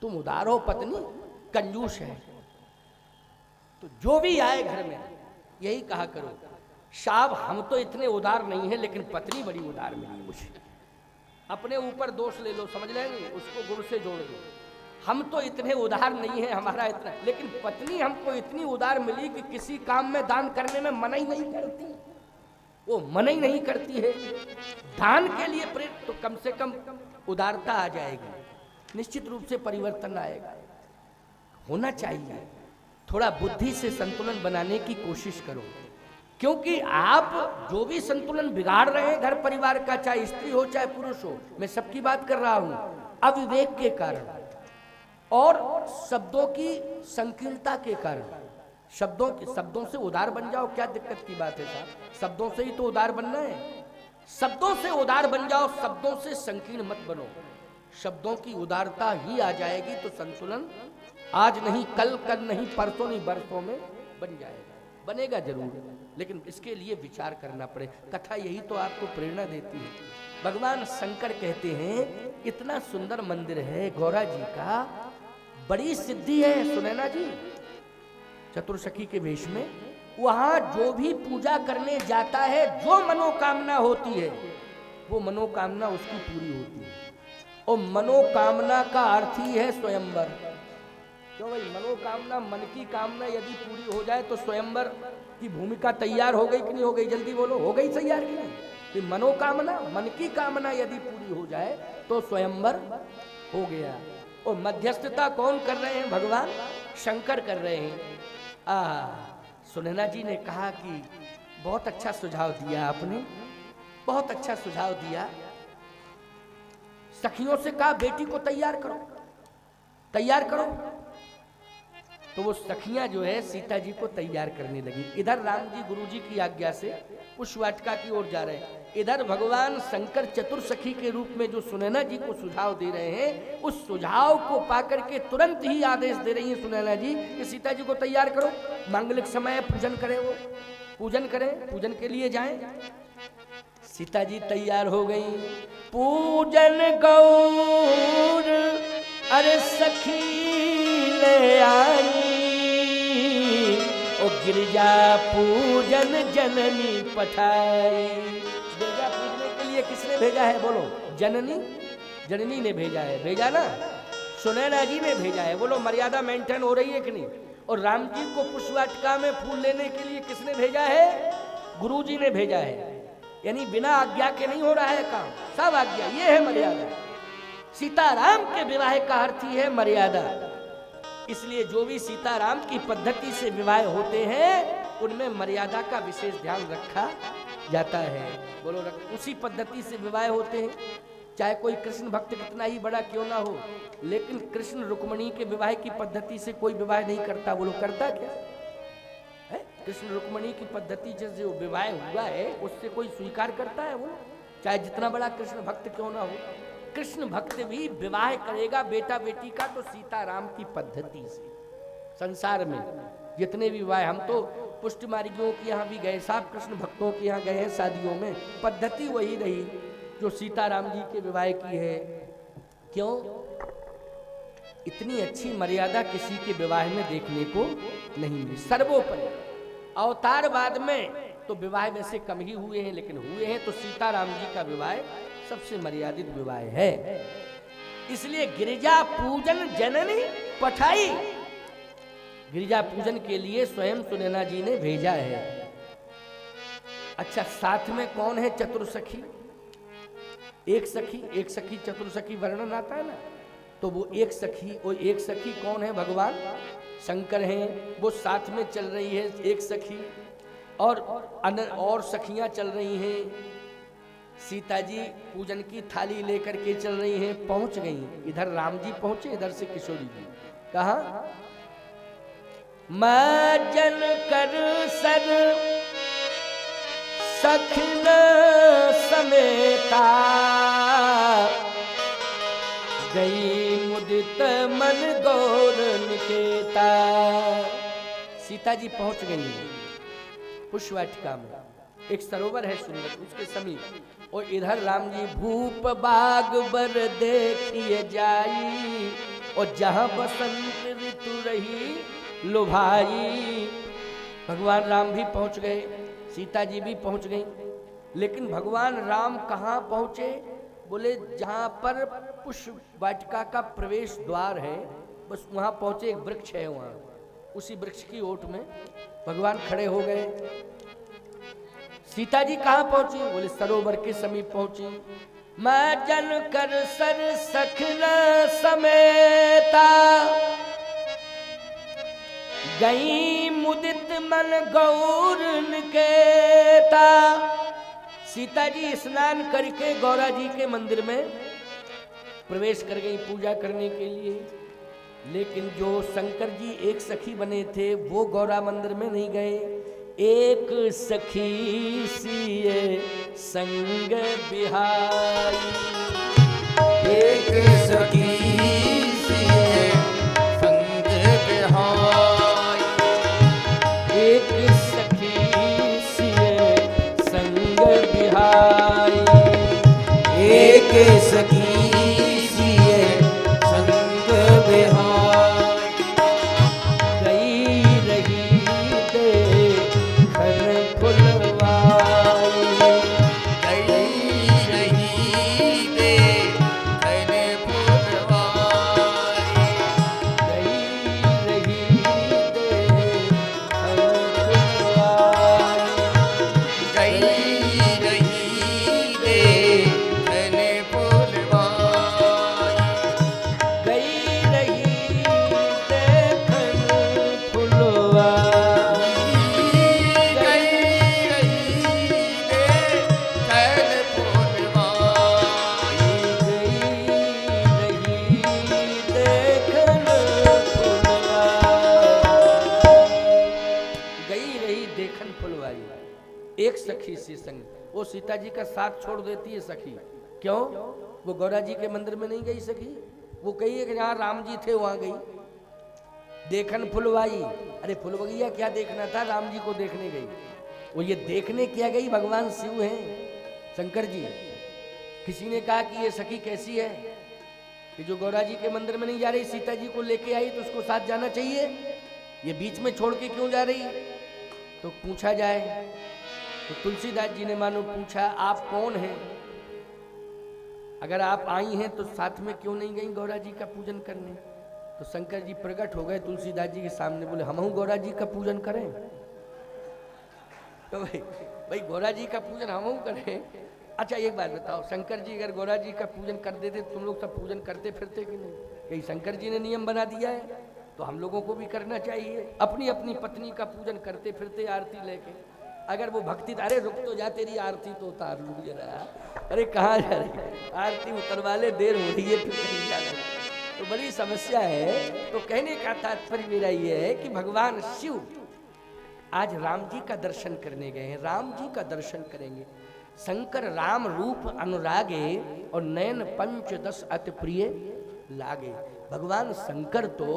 तुम उदार हो, पत्नी कंजूस है, तो जो भी आए घर में यही कहा करो, साहब हम तो इतने उदार नहीं है, लेकिन पत्नी बड़ी उदार मिली मुझे। अपने ऊपर दोष ले लो, समझ लेंगे, उसको गुरु से जोड़ दो। हम तो इतने उदार नहीं है, हमारा इतना, लेकिन पत्नी हमको इतनी उदार मिली कि किसी काम में दान करने में मना ही नहीं करती, वो मना ही नहीं करती है। दान के लिए प्रेरित, तो कम से कम उदारता आ जाएगी, निश्चित रूप से परिवर्तन आएगा। होना चाहिए, थोड़ा बुद्धि से संतुलन बनाने की कोशिश करो, क्योंकि आप जो भी संतुलन बिगाड़ रहे हैं घर परिवार का, चाहे स्त्री हो चाहे पुरुष हो, मैं सबकी बात कर रहा हूं, अविवेक के कारण और शब्दों की संकीर्णता के कारण। शब्दों से उदार बन जाओ, क्या दिक्कत की बात है साहब? शब्दों से ही तो उदार बनना है, शब्दों से उदार बन जाओ, शब्दों से संकीर्ण मत बनो। शब्दों की उदारता ही आ जाएगी तो संतुलन आज नहीं कल, कल नहीं परसों नहीं, बरसों में बन जाएगा, बनेगा जरूर, लेकिन इसके लिए विचार करना पड़े। कथा यही तो आपको प्रेरणा देती है। भगवान शंकर कहते हैं इतना सुंदर मंदिर है गौरा जी का, बड़ी सिद्धि है सुनैना जी, चतुर्सखी के वेश में। वहां जो भी पूजा करने जाता है, जो मनोकामना होती है, वो मनोकामना उसकी पूरी होती है। और मनोकामना का अर्थ ही है स्वयंवर। क्यों भाई? मनोकामना, मन की कामना यदि पूरी हो जाए तो स्वयंवर की भूमिका तैयार हो गई कि नहीं हो गई? जल्दी बोलो, हो गई तैयार कि नहीं? मनोकामना, मन की कामना यदि पूरी हो जाए तो स्वयंवर हो गया। और मध्यस्थता कौन कर रहे हैं? भगवान शंकर कर रहे हैं। सुनैना जी ने कहा कि बहुत अच्छा सुझाव दिया आपने, बहुत अच्छा सुझाव दिया। सखियों से कहा बेटी को तैयार करो, तैयार करो। तो वो सखियां जो है सीता जी को तैयार करने लगी। इधर राम जी गुरु जी की आज्ञा से पुष्पवाटिका की ओर जा रहे हैं, इधर भगवान शंकर चतुर्सखी के रूप में जो सुनैना जी को सुझाव दे रहे हैं, उस सुझाव को पाकर के तुरंत ही आदेश दे रही है सुनैना जी कि सीता जी को तैयार करो, मांगलिक समय पूजन करें, वो पूजन करें, पूजन के लिए जाएं। सीता जी तैयार हो गई। पूजन गौर अरे सखी ले आई, ओ गिरजा पूजन जननी पठाई। गिरजा पूजने के लिए किसने भेजा है बोलो? जननी, जननी ने भेजा है, भेजा ना, सुनैना जी ने भेजा है। बोलो मर्यादा मेंटेन हो रही है कि नहीं? और राम जी को पुष्पवाटिका में फूल लेने के लिए किसने भेजा है? गुरु जी ने भेजा है। यानी बिना आज्ञा के नहीं हो रहा है काम, सब आज्ञा, ये है मर्यादा। सीताराम के विवाह का अर्थ ही है मर्यादा। इसलिए जो भी सीताराम की पद्धति से विवाह होते हैं उनमें मर्यादा का विशेष ध्यान रखा जाता है। बोलो उसी पद्धति से विवाह होते हैं, चाहे कोई कृष्ण भक्त कितना ही बड़ा क्यों ना हो, लेकिन कृष्ण रुक्मणी के विवाह की पद्धति से कोई विवाह नहीं करता। बोलो करता क्या है? कृष्ण रुक्मणी की पद्धति से जो विवाह हुआ है उससे कोई स्वीकार करता है? वो चाहे जितना बड़ा कृष्ण भक्त क्यों ना हो, कृष्ण भक्त भी विवाह करेगा बेटा बेटी का तो सीताराम की पद्धति से। संसार में जितने भी विवाह, हम तो पुष्ट मार्गियों के यहाँ भी गए, सब कृष्ण भक्तों के यहाँ गए हैं शादियों में, पद्धति वही रही जो सीताराम जी के विवाह की है। क्यों? इतनी अच्छी मर्यादा किसी के विवाह में देखने को नहीं मिली। सर्वोपरि अवतारवाद में तो विवाह वैसे कम ही हुए हैं, लेकिन हुए हैं तो सीताराम जी का विवाह सबसे मर्यादित विवाह है। इसलिए गिरिजा पूजन जननी पठाई, गिरिजा पूजन के लिए स्वयं सुनैना जी ने भेजा है। अच्छा, साथ में कौन है? चतुर्सखी। एक सखी चतुर्सखी वर्णन आता है ना, तो वो एक सखी कौन है? भगवान शंकर हैं, वो साथ में चल रही है एक सखी, और सखियां चल रही हैं। सीता जी पूजन की थाली लेकर के चल रही हैं, पहुंच गई। इधर राम जी पहुंचे, इधर से किशोरी जी। कहा? माजन कर सर सखन समेता, गई मुदित मन गौर निकेता। सीता जी पहुंच गई पुष्पवाटिका में, एक सरोवर है सुंदर, उसके समीप। और इधर राम जी भूप बाग बर देखिए जाई, और जहां बसंत ऋतु रही लुभाई। भगवान राम भी पहुंच गए, सीता जी भी पहुंच गई। लेकिन भगवान राम कहाँ पहुंचे? बोले जहां पर पुष्पवाटिका का प्रवेश द्वार है, बस वहां पहुंचे। एक वृक्ष है वहां, उसी वृक्ष की ओट में भगवान खड़े हो गए। सीता जी कहाँ पहुंची? बोले सरोवर के समीप पहुंची। मैं जन कर सर सखन समेता, गई मुदित मन गौर निकेता। सीता जी स्नान करके गौरा जी के मंदिर में प्रवेश कर गई पूजा करने के लिए। लेकिन जो शंकर जी एक सखी बने थे वो गौरा मंदिर में नहीं गए। एक सखी सिए संग बिहाई, एक सखी सिए संग बिहाई, एक सखी सिए संग बिहाई, एक सखी सिए संग बिहाई। गई रही देखन फुलवाई, गई रही देखन फुलवाई, गई रही देखन फुलवाई। देखन फुलवाई, एक सखी से संग। वो सीता जी का साथ छोड़ देती है सखी, क्यों? वो गौरा जी के मंदिर में नहीं गई सखी, वो कही है कि जहाँ राम जी थे वहां गई। देखन फुलवाई, अरे फुलवैया क्या देखना था, राम जी को देखने गई। वो ये देखने क्या गई, भगवान शिव हैं शंकर जी। किसी ने कहा कि ये सखी कैसी है कि जो गौरा जी के मंदिर में नहीं जा रही, सीता जी को लेके आई तो उसको साथ जाना चाहिए, ये बीच में छोड़ के क्यों जा रही? तो पूछा जाए तो तुलसीदास जी ने मानो पूछा, आप कौन हैं? अगर आप आई हैं तो साथ में क्यों नहीं गई गौरा जी का पूजन करने? तो शंकर जी प्रकट हो गए तुलसीदास जी के सामने, बोले हम गौरा जी का पूजन करें? तो भाई गौरा जी का पूजन हम करें? अच्छा एक बात बताओ, शंकर जी अगर गौरा जी का पूजन कर देते तुम लोग सब पूजन करते फिरते कि नहीं? कहीं शंकर जी ने नियम बना दिया है तो हम लोगों को भी करना चाहिए, अपनी अपनी पत्नी का पूजन करते फिरते आरती लेके। अगर वो भक्ति, अरे रुक तो जा, तेरी आरती तो उतार लू जरा, अरे कहाँ जा रही, आरती उतरवा ले, देर हो रही है फिर कहीं जा रही, तो बड़ी समस्या है। तो कहने का तात्पर्य मेरा ये है कि भगवान शिव आज राम जी का दर्शन करने गए हैं, राम जी का दर्शन करेंगे। शंकर राम रूप अनुरागे और नयन पंच दस अति प्रिय लागे। भगवान शंकर तो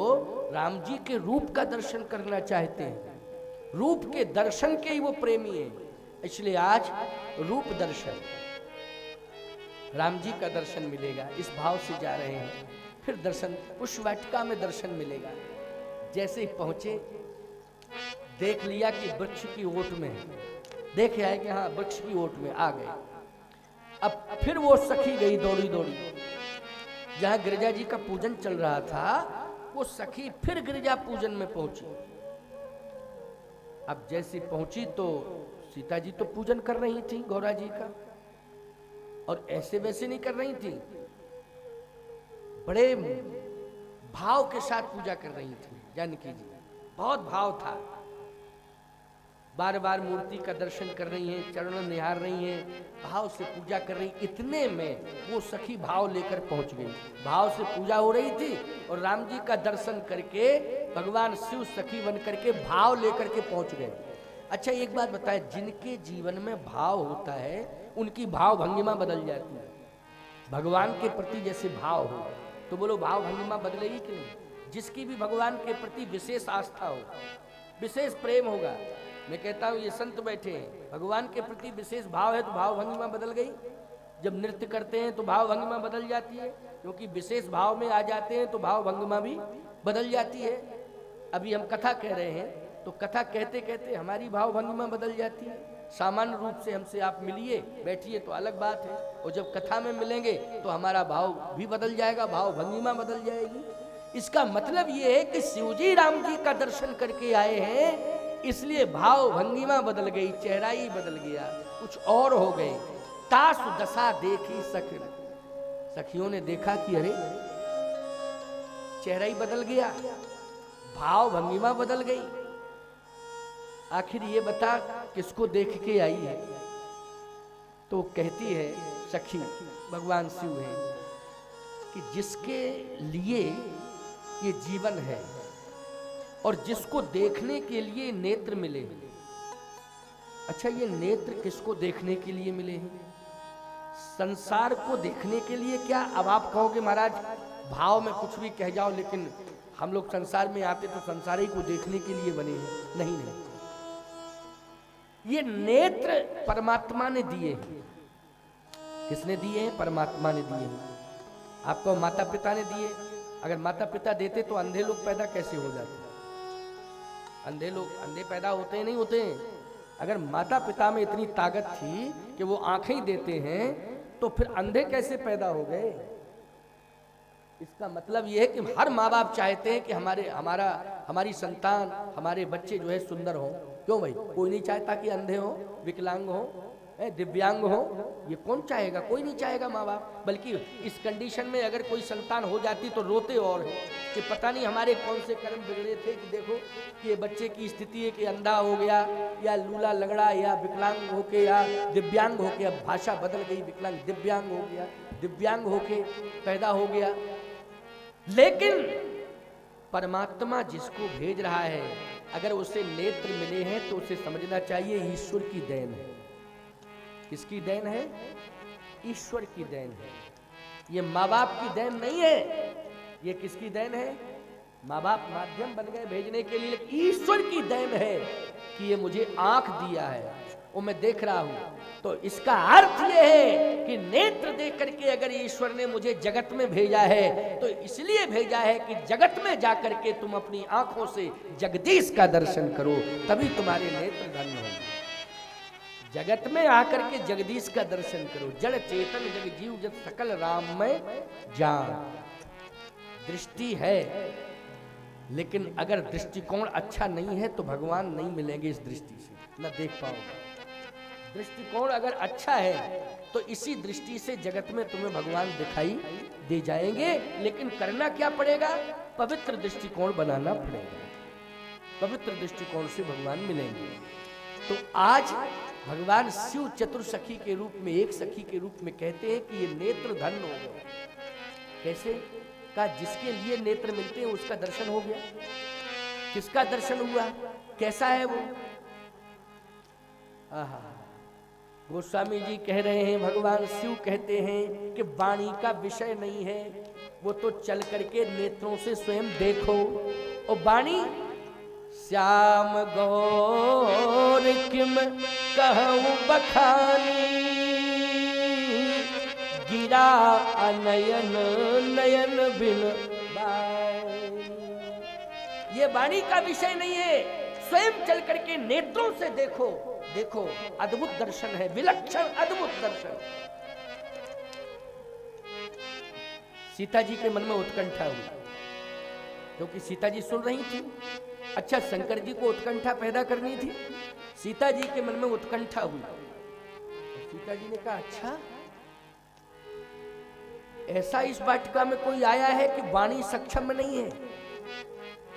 राम जी के रूप का दर्शन करना चाहते हैं, रूप के दर्शन के ही वो प्रेमी हैं, इसलिए आज रूप दर्शन, राम जी का दर्शन मिलेगा, इस भाव से जा रहे हैं। फिर दर्शन पुष्पवाटिका में दर्शन मिलेगा। जैसे ही पहुंचे देख लिया कि वृक्ष की ओट में है, देखे आए कि हाँ वृक्ष की ओट में आ गए। अब फिर वो सखी गई दौड़ी दौड़ी, जहां गिरिजा जी का पूजन चल रहा था, वो सखी फिर गिरिजा पूजन में पहुंची। अब जैसी पहुंची तो सीता जी तो पूजन कर रही थी गौरा जी का, और ऐसे वैसे नहीं कर रही थी, बड़े भाव के साथ पूजा कर रही थी जानकी जी, बहुत भाव था। बार बार मूर्ति का दर्शन कर रही हैं, चरण निहार रही हैं, भाव से पूजा कर रही। इतने में वो सखी भाव लेकर पहुंच गई, भाव से पूजा हो रही थी और राम जी का दर्शन करके भगवान शिव सखी बन करके भाव लेकर के पहुंच गए। अच्छा एक बात बताए, जिनके जीवन में भाव होता है उनकी भाव भंगिमा बदल जाती है। भगवान के प्रति जैसे भाव हो तो बोलो भाव भंगिमा बदलेगी कि नहीं? जिसकी भी भगवान के प्रति विशेष आस्था हो, विशेष प्रेम होगा। मैं कहता हूँ ये संत बैठे हैं, भगवान के प्रति विशेष भाव है तो भाव भंगिमा बदल गई। जब नृत्य करते हैं तो भाव भंगिमा बदल जाती है, क्योंकि विशेष भाव में आ जाते हैं तो भाव भंगिमा भी बदल जाती है। अभी हम कथा कह रहे हैं तो कथा कहते कहते हमारी भाव भंगिमा बदल जाती है। सामान्य रूप से हमसे आप मिलिए बैठिए तो अलग बात है, और जब कथा में मिलेंगे तो हमारा भाव भी बदल जाएगा, भाव भंगिमा बदल जाएगी। इसका मतलब ये है कि शिवजी राम जी का दर्शन करके आए हैं, इसलिए भाव भंगिमा बदल गई, चेहरा ही बदल गया, कुछ और हो गए। तासु दशा देखी सखी, सखियों ने देखा कि अरे चेहरा ही बदल गया, भाव भंगिमा बदल गई। आखिर ये बता किसको देख के आई है? तो कहती है सखी भगवान शिव है कि जिसके लिए ये जीवन है और जिसको देखने के लिए नेत्र मिले। अच्छा ये नेत्र किसको देखने के लिए मिले हैं? संसार को देखने के लिए क्या? अब आप कहोगे महाराज भाव में कुछ भी कह जाओ, लेकिन हम लोग संसार में आते तो संसार ही को देखने के लिए बने हैं। नहीं नहीं, ये नेत्र परमात्मा ने दिए हैं। किसने दिए हैं? परमात्मा ने दिए हैं। आपको माता पिता ने दिए। अगर माता पिता देते तो अंधे लोग पैदा कैसे हो जाते? अंधे लोग अंधे पैदा होते नहीं होते। अगर माता पिता में इतनी ताकत थी कि वो आंखें देते हैं तो फिर अंधे कैसे पैदा हो गए? इसका मतलब ये है कि हर माँ बाप चाहते हैं कि हमारी संतान, हमारे बच्चे जो है सुंदर हो। क्यों भाई? कोई नहीं चाहता कि अंधे हो, विकलांग हो, दिव्यांग हो। ये कौन चाहेगा? कोई नहीं चाहेगा माँ बाप। बल्कि इस कंडीशन में अगर कोई संतान हो जाती तो रोते और है कि पता नहीं हमारे कौन से कर्म बिगड़े थे कि देखो कि ये बच्चे की स्थिति है कि अंधा हो गया या लूला लगड़ा या विकलांग होके या दिव्यांग होके। अब भाषा बदल गई, विकलांग दिव्यांग हो गया, दिव्यांग होके पैदा हो गया। लेकिन परमात्मा जिसको भेज रहा है, अगर उसे नेत्र मिले हैं तो उसे समझना चाहिए ईश्वर की देन है। किसकी देन है? ईश्वर की देन है। ये माँ बाप की देन नहीं है। ये किसकी देन है? माँ बाप माध्यम बन गए भेजने के लिए, लेकिन ईश्वर की देन है कि ये मुझे आंख दिया है वो मैं देख रहा हूं। तो इसका अर्थ यह है कि नेत्र देख करके अगर ईश्वर ने मुझे जगत में भेजा है तो इसलिए भेजा है कि जगत में जाकर के तुम अपनी आंखों से जगदीश का दर्शन करो, तभी तुम्हारे नेत्र धन्य होंगे। जगत में आकर के जगदीश का दर्शन करो। जड़ चेतन जग जीव जब सकल राम में जान। दृष्टि है, लेकिन अगर दृष्टिकोण अच्छा नहीं है तो भगवान नहीं मिलेंगे इस दृष्टि से, न देख पाओगे। दृष्टिकोण अगर अच्छा है तो इसी दृष्टि से जगत में तुम्हें भगवान दिखाई दे जाएंगे, लेकिन करना क्या पड़ेगा? पवित्र दृष्टिकोण बनाना पड़ेगा। पवित्र दृष्टिकोण से भगवान मिलेंगे। तो आज भगवान शिव चतुर्सखी के रूप में, एक सखी के रूप में कहते हैं कि ये नेत्र धन्य हो गए। कैसे? का जिसके लिए नेत्र मिलते हैं उसका दर्शन हो गया। किसका दर्शन हुआ? कैसा है वो? आहा, गोस्वामी जी कह रहे हैं, भगवान शिव कहते हैं कि वाणी का विषय नहीं है, वो तो चल करके नेत्रों से स्वयं देखो। और वाणी श्याम गौर किम कहूं बखानी, गिरा अनयन नयन बिन बाई। ये वाणी का विषय नहीं है, स्वयं चल करके नेत्रों से देखो। देखो, अद्भुत दर्शन है, विलक्षण अद्भुत दर्शन। सीता जी के मन में उत्कंठा हुई, क्योंकि सीता जी सुन रही थी। अच्छा, शंकर जी को उत्कंठा पैदा करनी थी, सीता जी के मन में उत्कंठा हुई। सीता जी ने कहा, अच्छा ऐसा इस वाटिका में कोई आया है कि वाणी सक्षम नहीं है?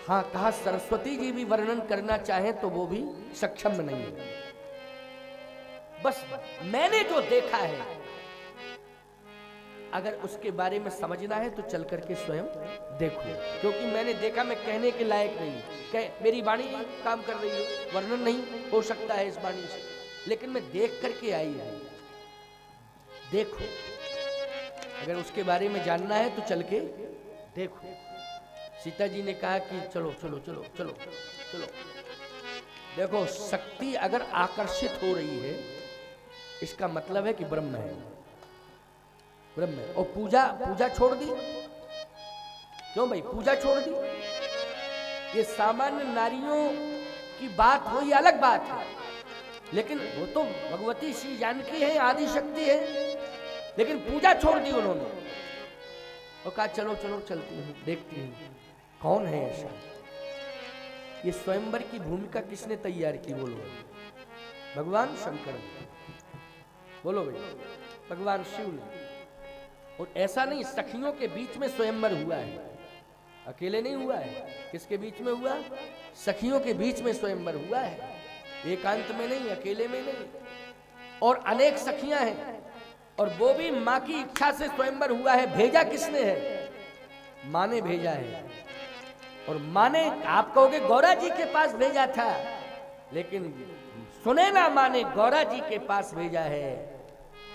हाँ, कहा सरस्वती जी भी वर्णन करना चाहें तो वो भी सक्षम नहीं है। बस मैंने जो देखा है, अगर उसके बारे में समझना है तो चल करके स्वयं देखो, क्योंकि मैंने देखा, मैं कहने के लायक नहीं। मेरी वाणी नहीं काम कर रही है, वर्णन नहीं हो सकता है इस वाणी से, लेकिन मैं देख करके आई है। देखो, अगर उसके बारे में जानना है तो चल के देखो। सीता जी ने कहा कि चलो चलो चलो चलो चलो। देखो, शक्ति अगर आकर्षित हो रही है इसका मतलब है कि ब्रह्म है, ब्रह्म है। और पूजा छोड़ दी। क्यों भाई पूजा छोड़ दी? ये सामान्य नारियों की बात हो, ये अलग बात है, लेकिन वो तो भगवती श्री जानकी है, आदि शक्ति है, लेकिन पूजा छोड़ दी उन्होंने और कहा चलो चलो चलती हूँ, देखती हूँ कौन है ऐसा। ये स्वयंवर की भूमिका किसने तैयार की? बोलो। भगवान शंकर ने। बोलो भाई, भगवान शिव ने। और ऐसा नहीं, सखियों के बीच में स्वयंवर हुआ है, अकेले नहीं हुआ है। किसके बीच में हुआ? सखियों के बीच में स्वयंवर हुआ है, एकांत में नहीं, अकेले में नहीं। और अनेक सखियां हैं, और वो भी माँ की इच्छा से स्वयंवर हुआ है। भेजा किसने है? माँ ने भेजा है। और माँ ने, आप कहोगे गौरा जी के पास भेजा था, लेकिन सुने ना, माँ ने गौरा जी के पास भेजा है,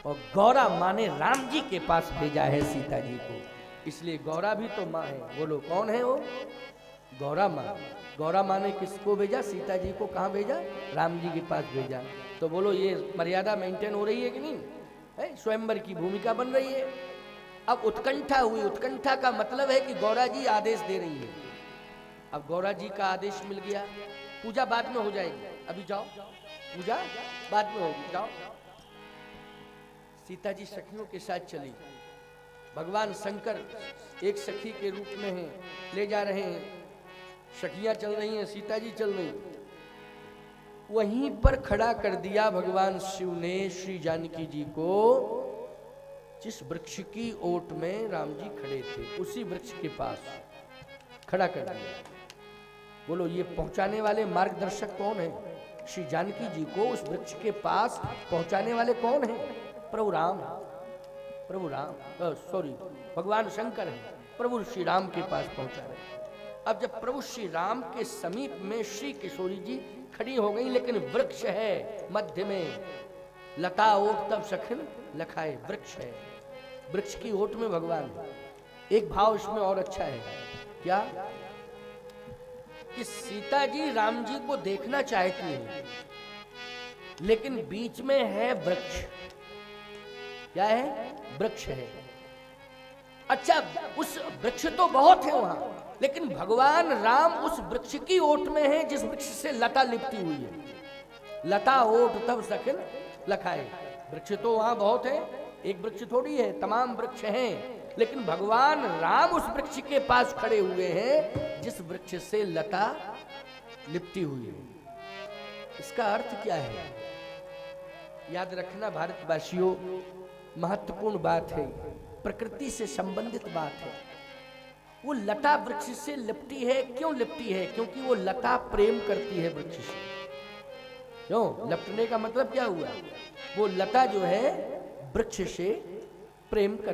और गौरा माँ ने राम जी के पास भेजा है सीता जी को। इसलिए गौरा भी तो माँ है। बोलो कौन है वो? गौरा माँ। गौरा माँ ने किसको भेजा? सीता जी को। कहाँ भेजा? राम जी के पास भेजा। तो बोलो ये मर्यादा मेंटेन हो रही है कि नहीं है? स्वयंवर की भूमिका बन रही है। अब उत्कंठा हुई। उत्कंठा का मतलब है कि गौरा जी आदेश दे रही है। अब गौरा जी का आदेश मिल गया, पूजा बाद में हो जाएगी, अभी जाओ, पूजा बाद में होगी, जाओ। सीता जी सखियों के साथ चली। भगवान शंकर एक सखी के रूप में हैं, ले जा रहे हैं। सखियां चल रही हैं, सीता जी चल रही। वहीं पर खड़ा कर दिया भगवान शिव ने श्री जानकी जी को, जिस वृक्ष की ओट में राम जी खड़े थे, उसी वृक्ष के पास खड़ा कर दिया। बोलो ये पहुंचाने वाले मार्गदर्शक कौन है? श्री जानकी जी को उस वृक्ष के पास पहुंचाने वाले कौन है? प्रभु राम। प्रभु राम, सॉरी, भगवान शंकर है, प्रभु श्री राम के पास पहुंचा रहे। अब जब प्रभु श्री राम के समीप में श्री किशोरी जी खड़ी हो गई, लेकिन वृक्ष है मध्य में, लता ओट तब सखन लखाए, वृक्ष है, वृक्ष की ओट में भगवान है। एक भाव इसमें और अच्छा है, क्या कि सीता जी राम जी को देखना चाहती है, लेकिन बीच में है वृक्ष। क्या है? वृक्ष है। अच्छा, उस वृक्ष तो बहुत है वहां, लेकिन भगवान राम उस वृक्ष की ओट में है जिस वृक्ष से लता लिपटी हुई है। लता ओट तब सखन लखाए, वृक्ष तो वहां बहुत है, एक वृक्ष थोड़ी है, तमाम वृक्ष हैं, लेकिन भगवान राम उस वृक्ष के पास खड़े हुए हैं जिस वृक्ष से लता लिपटी हुई है। इसका अर्थ क्या है? याद रखना भारतवासियों, महत्वपूर्ण बात है, प्रकृति से संबंधित बात है। वो लता वृक्ष से लिपटी है, क्यों लिपटी है? क्योंकि वो लता प्रेम करती है वृक्ष से। क्यों? लिपटने का मतलब क्या हुआ? वो लता जो है वृक्ष से प्रेम करती